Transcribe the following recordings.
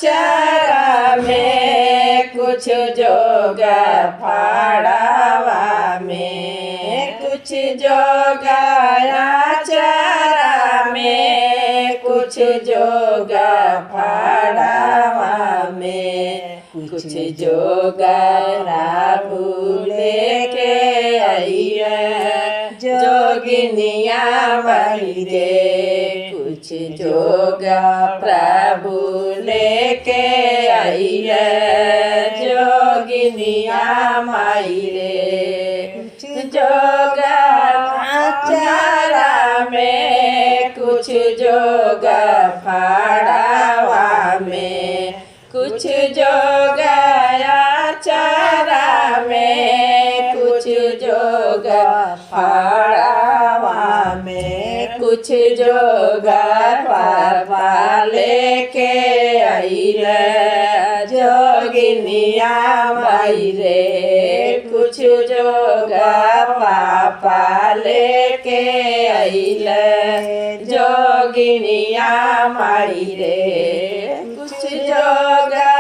चारा में कुछ जोगा फाड़ावा में कुछ जोगाया चारा में कुछ जोगा फाड़ावा में कुछ जोगा प्रभु लेके आइया जोगिनिया माई रे कुछ जोगा प्रभु लेके आइया जोगिनिया माई रे जोगा चारा में कुछ जोगा फाड़ावा में कुछ जोगाया चारा में कुछ जोगा फाड़ावा में कुछ जोगा पापा लेके आई रे जोगिनिया माई रे कुछ जोगा पापा लेके आई रे जोगिनिया माई रे कुछ जोगा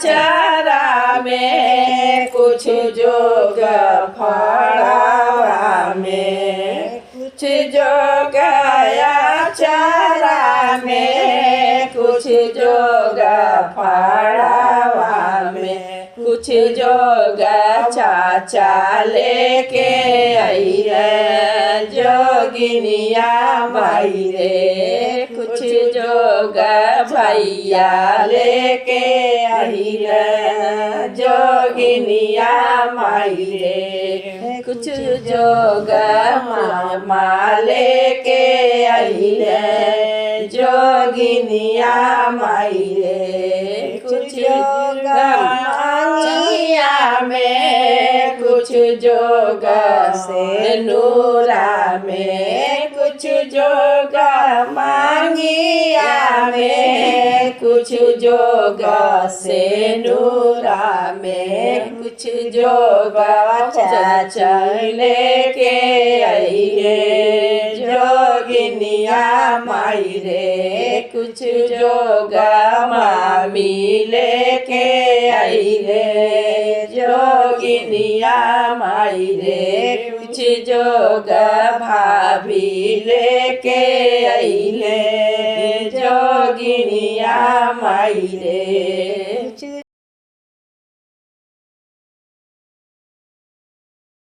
चारा में कुछ जोगा फाड़ावा में कुछ जोगाया चारा में कुछ जोगा फाड़ावा में कुछ जोगा चाचा लेके आई रे जोगिनिया माई रे कुछ जोगा भैया लेके आई रे जोगिनिया माई रे कुछ जोगा मामा लेके आई रे जोगिनिया माई रे कुछ जोगा मांगिया में कुछ जोगा से नूरा में कुछ जोगा मांगिया में कुछ जोगा से नूरा में कुछ जोगा चाचा लेके आई रे जोगिनिया माई रे कुछ जोगा मामी लेके आई रे जोगिनिया माई रे कुछ जोगा भाभी लेके आई रे जोगिनिया माई रे